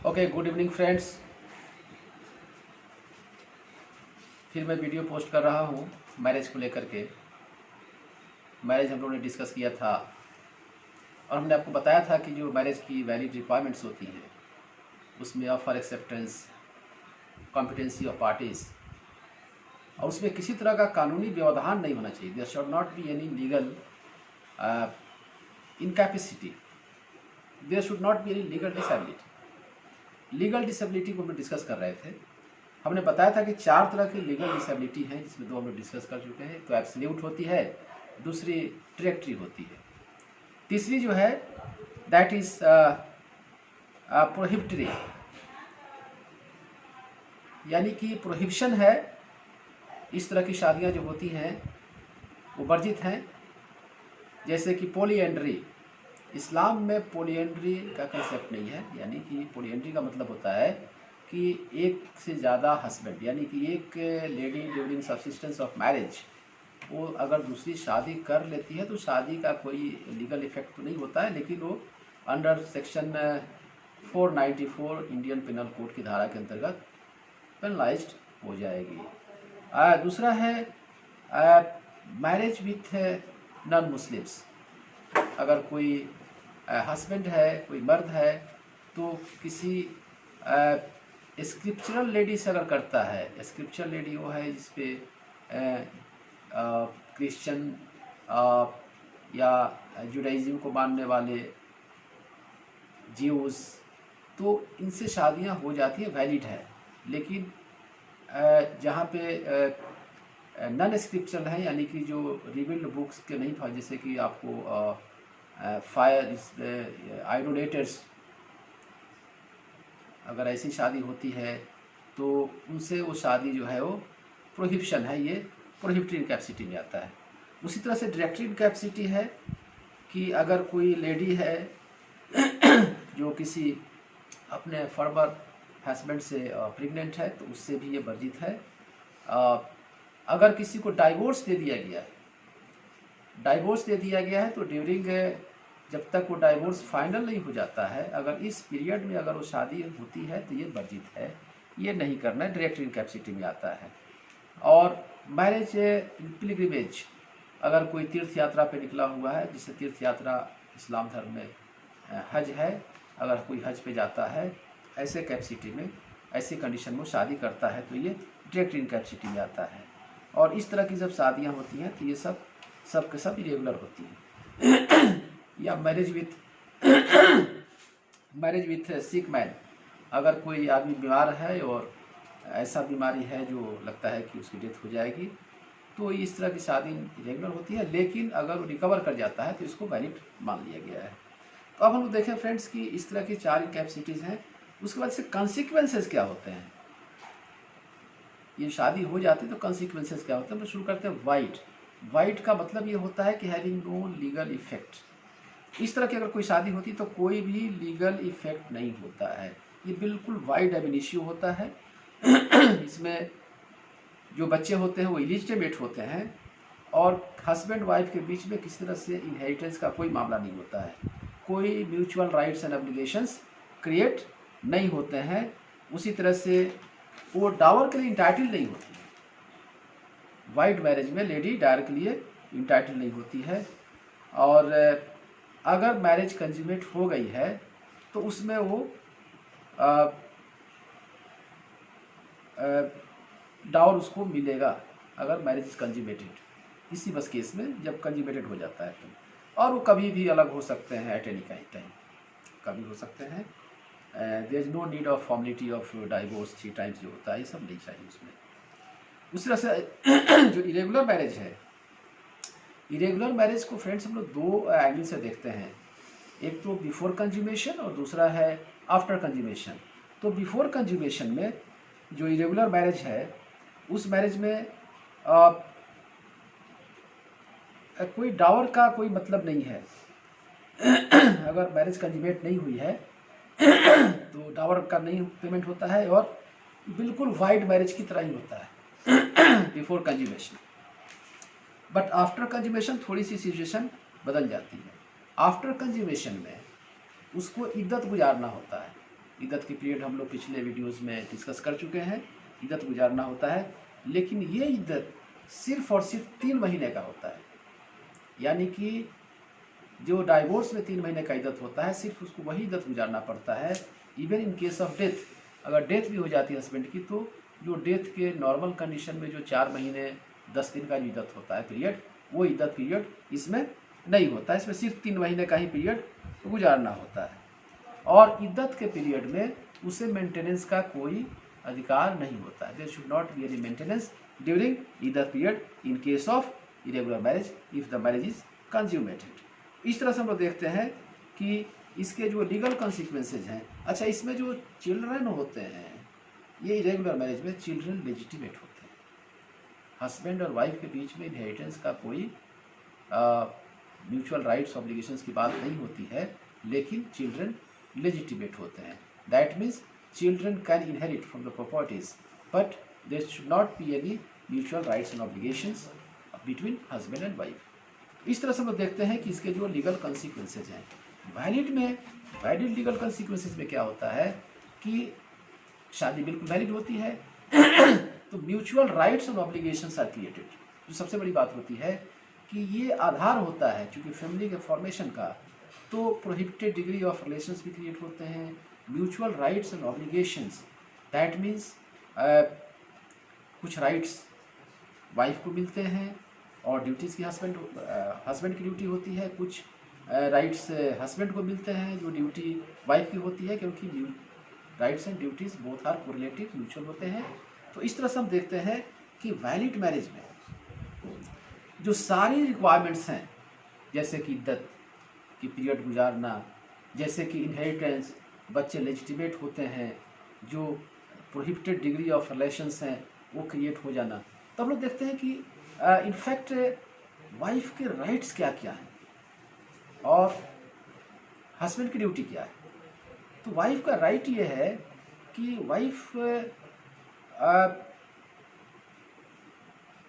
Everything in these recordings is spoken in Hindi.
Okay, good evening friends. फिर मैं वीडियो पोस्ट कर रहा हूँ मैरिज को लेकर के। मैरिज हम लोगों ने डिस्कस किया था और हमने आपको बताया था कि जो मैरिज की वैलिड रिक्वायरमेंट्स होती हैं उसमें offer acceptance, competency of parties, और उसमें किसी तरह का कानूनी व्यवधान नहीं होना चाहिए। There should not be any legal incapacity, there should not be any legal disability. Legal disability को हम डिस्कस कर रहे थे। हमने बताया था कि 4 तरह की लीगल डिसेबिलिटी हैं, जिसमें 2 हम लोग डिस्कस कर चुके हैं। तो एब्सोल्यूट होती है, दूसरी डायरेक्टरी होती है, तीसरी जो है दैट इज प्रोहिबिटरी, यानी कि प्रोहिबिशन है। इस तरह की शादियां जो होती हैं वो वर्जित हैं, जैसे कि पॉलीएंड्री। इस्लाम में पॉलीएंड्री का कंसेप्ट नहीं है, यानी कि पॉलीएंड्री का मतलब होता है कि एक से ज़्यादा हस्बैंड, यानी कि एक lady during subsistence of marriage वो अगर दूसरी शादी कर लेती है तो शादी का कोई लीगल इफेक्ट तो नहीं होता है, लेकिन वो under section 494 Indian penal code की धारा के अंतर्गत पेनलाइज्ड हो जाएगी। दूसरा है मैरिज विथ नॉन मुस्लिम्स। अगर कोई हस्बैंड है, कोई मर्द है, तो किसी स्क्रिप्चरल लेडी से अगर करता है, स्क्रिप्चरल लेडी वो है जिसपे क्रिश्चियन या जुडाइज्म को मानने वाले ज्यूज, तो इनसे शादियां हो जाती हैं, वैलिड है। लेकिन जहाँ पे नॉन स्क्रिप्चरल है, यानी कि जो रिवील्ड बुक्स के नहीं था, जैसे कि आपको फायर आइडोलेटर्स, अगर ऐसी शादी होती है तो उनसे वो शादी जो है वो प्रोहिबिशन है, ये प्रोहिबिटरी इनकैपेसिटी में आता है। उसी तरह से डायरेक्टरी इनकैपेसिटी है कि अगर कोई लेडी है जो किसी अपने फॉर्मर हस्बैंड से प्रेग्नेंट है तो उससे भी ये वर्जित है। अगर किसी को डाइवोर्स दे दिया गया है, डाइवोर्स दे दिया गया है तो ड्यूरिंग जब तक वो डाइवोर्स फाइनल नहीं हो जाता है, अगर इस पीरियड में अगर वो शादी होती है तो ये वर्जित है, ये नहीं करना है, डायरेक्ट इनकैपेसिटी में आता है। और मैरिज पिलग्रिमेज, अगर कोई तीर्थ यात्रा पे निकला हुआ है, जिससे तीर्थ यात्रा इस्लाम धर्म में हज है, अगर कोई हज पे जाता है, ऐसे कैपेसिटी में, ऐसी कंडीशन में शादी करता है तो ये डायरेक्ट इनकैपेसिटी में आता है। और इस तरह की जब शादियाँ होती हैं तो ये सब के सब इरेगुलर होती हैं। या मैरिज विथ सिक मैन, अगर कोई आदमी बीमार है और ऐसा बीमारी है जो लगता है कि उसकी डेथ हो जाएगी, तो इस तरह की शादी इरेगुलर होती है। लेकिन अगर वो रिकवर कर जाता है तो इसको वैलिड मान लिया गया है। तो अब हम लोग देखें फ्रेंड्स कि इस तरह की 4 कैपेसिटीज़ हैं। उसके बाद से कॉन्सिक्वेंसेस क्या होते हैं। ये शादी हो जाती है तो कॉन्सिक्वेंसेस क्या होते हैं। हम शुरू करते हैं वाइड। वाइड का मतलब ये होता है कि हैविंग नो लीगल इफेक्ट। इस तरह की अगर कोई शादी होती तो कोई भी लीगल इफेक्ट नहीं होता है, ये बिल्कुल वाइड एब इनिशियो होता है। इसमें जो बच्चे होते हैं वो इलिजिटिमेट होते हैं और हस्बैंड वाइफ के बीच में किसी तरह से इनहेरिटेंस का कोई मामला नहीं होता है, कोई mutual rights and obligations create नहीं होते हैं। उसी तरह से वो डावर के लिए इंटाइटल नहीं होती है। वाइड मैरिज में लेडी डावर के लिए इंटाइटल नहीं होती है। और अगर मैरिज कंज्यूमेट हो गई है तो उसमें वो डावर उसको मिलेगा अगर मैरिज इज कंज्यूमेटेड। इसी बस केस में जब कंज्यूमेटेड हो जाता है तो, और वो कभी भी अलग हो सकते हैं, एट एनी टाइम कभी हो सकते हैं। There is no need of formality of divorce 3 times जो होता है, ये सब नहीं चाहिए उसमें। उस तरह से जो इरेगुलर मैरिज है, इरेगुलर मैरिज को फ्रेंड्स हम लोग 2 एंगल से देखते हैं। एक तो बिफोर कंज्यूमेशन और दूसरा है आफ्टर कंज्यूमेशन। तो बिफोर कंज्यूमेशन में जो इरेगुलर मैरिज है, उस मैरिज में कोई डावर का कोई मतलब नहीं है। अगर मैरिज कंज्यूमेट नहीं हुई है तो डावर का नहीं पेमेंट होता है और बिल्कुल वाइड मैरिज की तरह ही होता है before consummation. But after consummation थोड़ी सी सिचुएशन बदल जाती है। आफ्टर कंज्यूमेशन में उसको इद्दत गुजारना होता है, इद्दत की पीरियड हम लोग पिछले वीडियोस में डिस्कस कर चुके हैं। इद्दत गुजारना होता है, लेकिन ये इद्दत सिर्फ और सिर्फ 3 महीने का होता है। यानी कि जो डाइवोर्स में 3 महीने का इद्दत होता है, सिर्फ उसको वही इद्दत गुजारना पड़ता है। Even in case of death, अगर डेथ भी हो जाती है हस्बैंड की, तो जो डेथ के नॉर्मल कंडीशन में जो 4 महीने 10 दिन का जो इद्दत होता है पीरियड, वो इद्दत पीरियड इसमें नहीं होता है। इसमें सिर्फ 3 महीने का ही पीरियड गुजारना होता है। और इद्दत के पीरियड में उसे मेंटेनेंस का कोई अधिकार नहीं होता है। There should not be any maintenance during iddat period in case of irregular marriage if the marriage is consummated. इस तरह से हम लोग देखते हैं कि इसके जो लीगल कॉन्सिक्वेंसेज हैं। अच्छा, इसमें जो चिल्ड्रन होते हैं, ये इरेगुलर मैरिज में चिल्ड्रन लेजिटिमेट होते हैं। हस्बैंड और वाइफ के बीच में इनहेरिटेंस का कोई म्यूचुअल राइट्स ऑब्लिगेशंस की बात नहीं होती है, लेकिन चिल्ड्रन लेजिटिमेट होते हैं। That means children can inherit from the properties, but there should not be any mutual rights and obligations between husband and wife. इस तरह से हम लोग देखते हैं कि इसके जो लीगल कॉन्सिक्वेंसेज हैं। वैलिड लीगल कॉन्सिक्वेंसेज में क्या होता है कि शादी बिल्कुल वैलिड होती है तो mutual rights and obligations are created. जो सबसे बड़ी बात होती है कि ये आधार होता है चूँकि फैमिली के फॉर्मेशन का, तो प्रोहिबिटेड डिग्री ऑफ रिलेशंस भी क्रिएट होते हैं। Mutual rights and obligations, that means कुछ राइट्स वाइफ को मिलते हैं और ड्यूटीज़ की हस्बैंड की ड्यूटी होती है, कुछ राइट्स हस्बैंड को मिलते हैं जो ड्यूटी वाइफ की होती है, क्योंकि rights and duties both are correlative, mutual होते हैं। तो इस तरह से हम देखते हैं कि वैलिड मैरिज में जो सारी रिक्वायरमेंट्स हैं, जैसे कि इद्दत की पीरियड गुजारना, जैसे कि इनहेरिटेंस, बच्चे लेजिटिमेट होते हैं, जो प्रोहिबिटेड डिग्री ऑफ रिलेशंस हैं वो क्रिएट हो जाना, तो हम लोग देखते हैं कि इनफैक्ट वाइफ के राइट्स क्या क्या हैं और हस्बैंड की ड्यूटी क्या है। तो वाइफ का राइट ये है कि wife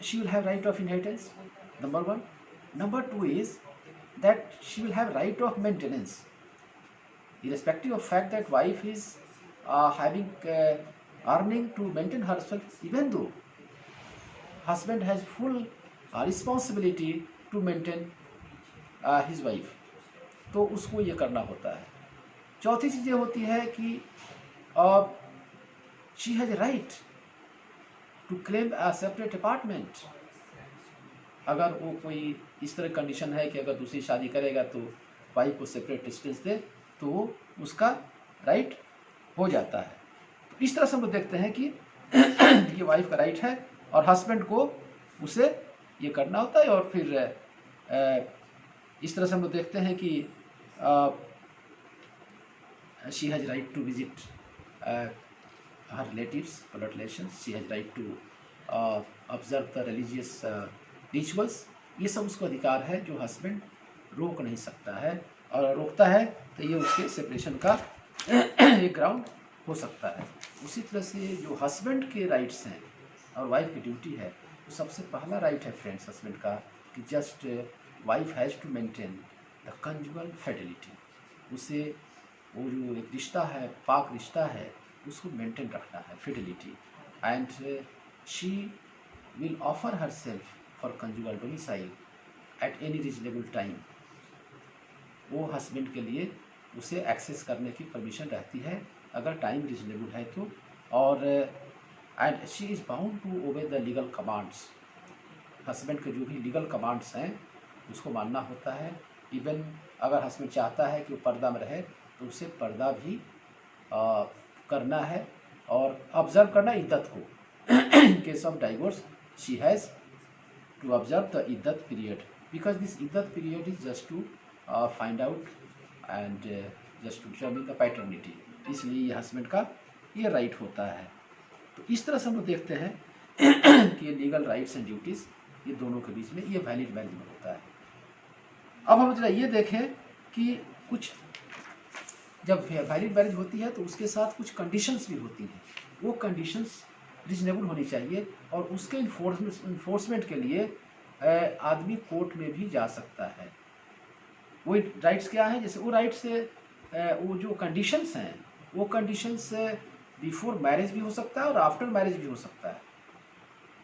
she will have right of inheritance, number 1. Number 2 is that she will have right of maintenance, irrespective of fact that wife is having earning to maintain herself, even though husband has full responsibility to maintain his wife, तो उसको ये करना होता है। चौथी चीज़ ये होती है कि she has a right to claim a separate apartment। अगर वो कोई इस तरह कंडीशन है कि अगर दूसरी शादी करेगा तो वाइफ को सेपरेट रेसिडेंस दे, तो वो उसका राइट हो जाता है। तो इस तरह से हम लोग देखते हैं कि ये वाइफ का राइट है और हस्बैंड को उसे ये करना होता है। और फिर इस तरह से हम लोग देखते हैं कि she has right to visit her relatives, blood relations, she has right to observe the religious rituals। ये सब उसको अधिकार है जो हस्बैंड रोक नहीं सकता है, और रोकता है तो ये उसके सेपरेशन का एक ग्राउंड हो सकता है। उसी तरह से जो हस्बैंड के राइट्स हैं और वाइफ की ड्यूटी है, तो सबसे पहला राइट है फ्रेंड्स हस्बैंड का कि just wife has to maintain the conjugal fidelity. उसे वो जो एक रिश्ता है, पाक रिश्ता है, उसको मेंटेन रखना है, Fidelity. And she will offer her self for conjugal domicile at any reasonable time. वो हस्बैंड के लिए उसे एक्सेस करने की परमिशन रहती है अगर टाइम रीजनेबल है तो। और and she is bound to obey the legal commands. Husband के जो भी लीगल कमांड्स हैं उसको मानना होता है। इवन अगर हस्बैंड चाहता है कि वो पर्दा में रहे तो उसे पर्दा भी करना है और ऑब्जर्व करना इद्दत को। In case of divorce she has to observe the iddat period, because this iddat period is just to find out and just to determine the paternity. इसलिए ये हस्बैंड का ये राइट होता है। तो इस तरह से हम लोग देखते हैं कि ये लीगल राइट्स एंड ड्यूटीज़ ये दोनों के बीच में ये वैलिड मैरिज में होता है। अब हम जरा ये देखें कि कुछ जब वैलिड मैरिज होती है तो उसके साथ कुछ कंडीशंस भी होती हैं। वो कंडीशंस रीजनेबल होनी चाहिए और उसके इन्फोर्समेंट के लिए आदमी कोर्ट में भी जा सकता है। वो राइट्स क्या हैं, जैसे वो राइट्स वो जो कंडीशंस हैं वो कंडीशंस बिफोर मैरिज भी हो सकता है और आफ्टर मैरिज भी हो सकता है।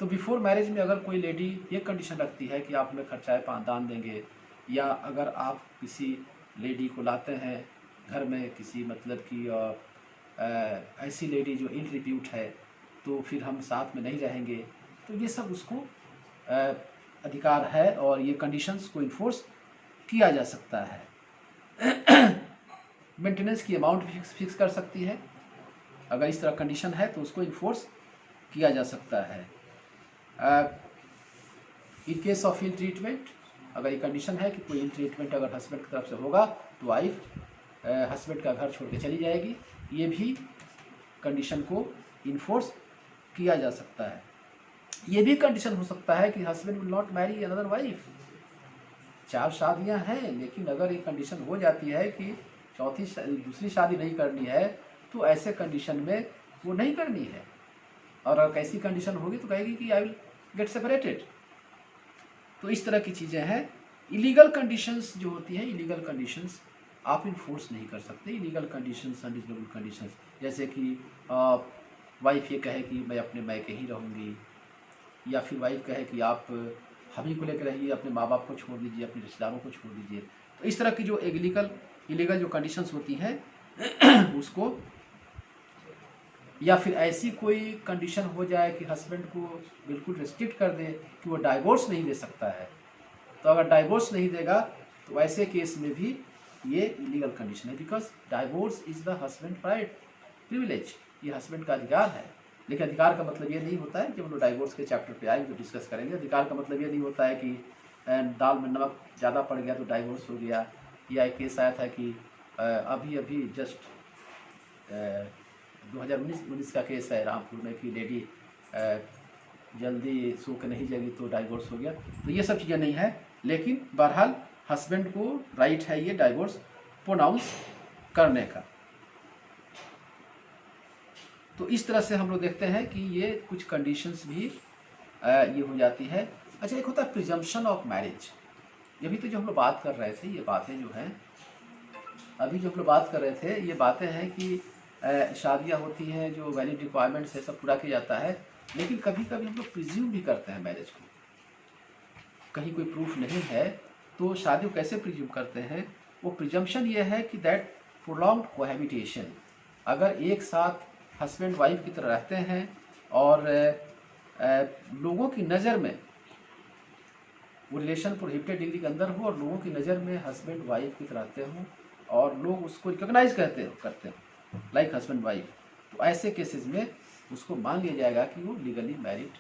तो बिफोर मैरिज में अगर कोई लेडी ये कंडीशन रखती है कि आप हमें खर्चाए दान देंगे, या अगर आप किसी लेडी को लाते हैं घर में, किसी मतलब कि ऐसी लेडी जो इल रिप्यूट है, तो फिर हम साथ में नहीं रहेंगे, तो ये सब उसको अधिकार है और ये कंडीशंस को इन्फोर्स किया जा सकता है। मेंटेनेंस की अमाउंट फिक्स कर सकती है, अगर इस तरह कंडीशन है तो उसको इन्फोर्स किया जा सकता है। In case of ill treatment, अगर ये कंडीशन है कि कोई इल ट्रीटमेंट अगर हस्बैंड की तरफ से होगा तो वाइफ हस्बैंड का घर छोड़ के चली जाएगी, ये भी कंडीशन को इन्फोर्स किया जा सकता है। ये भी कंडीशन हो सकता है कि husband will not marry another wife. 4 शादियां हैं, लेकिन अगर ये कंडीशन हो जाती है कि दूसरी शादी नहीं करनी है, तो ऐसे कंडीशन में वो नहीं करनी है। और अगर कैसी कंडीशन होगी तो कहेगी कि आई विल गेट सेपरेटेड। तो इस तरह की चीज़ें हैं। इलीगल कंडीशंस जो होती हैं, इलीगल कंडीशंस आप इन्फोर्स नहीं कर सकते। इलीगल कंडीशंस, अनरीजनेबल कंडीशंस, जैसे कि वाइफ ये कहे कि मैं अपने मैके ही रहूँगी, या फिर वाइफ कहे कि आप हम ही को लेकर रहिए, अपने माँ बाप को छोड़ दीजिए, अपने रिश्तेदारों को छोड़ दीजिए। तो इस तरह की जो इलीगल जो कंडीशंस होती हैं उसको, या फिर ऐसी कोई कंडीशन हो जाए कि हस्बैंड को बिल्कुल रिस्ट्रिक्ट कर दे कि वो डाइवोर्स नहीं दे सकता है, तो अगर डाइवोर्स नहीं देगा तो ऐसे केस में भी ये इलीगल कंडीशन है, because divorce is the husband right privilege, ये हस्बैंड का अधिकार है। लेकिन अधिकार का मतलब ये नहीं होता है, जब हम लोग डाइवोर्स के चैप्टर पे आएंगे तो डिस्कस करेंगे, अधिकार का मतलब ये नहीं होता है कि दाल में नमक ज़्यादा पड़ गया तो डाइवोर्स हो गया। या एक केस आया था कि अभी जस्ट 2019 का केस है रामपुर में कि लेडी जल्दी सो के नहीं जगी तो डाइवोर्स हो गया। तो ये सब चीज़ें नहीं है, लेकिन बहरहाल हस्बैंड को राइट है ये डाइवोर्स प्रोनाउंस करने का। तो इस तरह से हम लोग देखते हैं कि ये कुछ कंडीशंस भी ये हो जाती है। अच्छा, एक होता है प्रिजम्पशन ऑफ मैरिज। अभी तो जो हम लोग बात कर रहे थे, ये बातें जो हैं, अभी जो हम लोग बात कर रहे थे, ये बातें हैं कि शादियाँ होती हैं, जो वैलिड रिक्वायरमेंट्स है सब पूरा किया जाता है, लेकिन कभी कभी हम लोग प्रिज्यूम भी करते हैं मैरिज को। कहीं कोई प्रूफ नहीं है तो शादी को कैसे प्रिज्यूम करते हैं? वो प्रिजम्पशन ये है कि दैट प्रोलॉन्ग्ड कोहैबिटेशन, अगर एक साथ हस्बैंड वाइफ की तरह रहते हैं और लोगों की नज़र में वो रिलेशन प्रोहिबिटेड डिग्री के अंदर हो और लोगों की नज़र में हस्बैंड वाइफ की तरह रहते हों और लोग उसको रिकॉग्नाइज करते हो लाइक हस्बैंड वाइफ, तो ऐसे केसेस में उसको मान लिया जाएगा कि वो legally married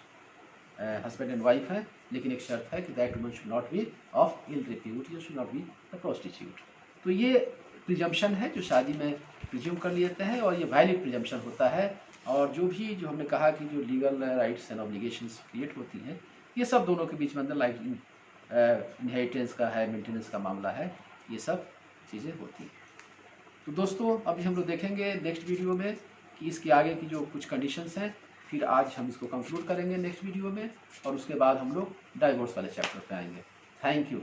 husband and wife है। लेकिन एक शर्त है कि that woman should not be of ill repute, या should not be a prostitute. तो ये प्रिजम्पशन है जो शादी में प्रिज्यूम कर लेते हैं, और ये वैलिड प्रिजम्पशन होता है। और जो हमने कहा कि जो legal rights and obligations create होती हैं, ये सब दोनों के बीच में अंदर लाइक इनहेरिटेंस का है, मेंटेनेंस का मामला है, ये सब चीज़ें होती हैं। तो दोस्तों, अभी हम लोग देखेंगे नेक्स्ट वीडियो में कि इसके आगे की जो कुछ कंडीशंस हैं, फिर आज हम इसको कंक्लूड करेंगे नेक्स्ट वीडियो में, और उसके बाद हम लोग डाइवोर्स वाले चैप्टर पे आएंगे। Thank you.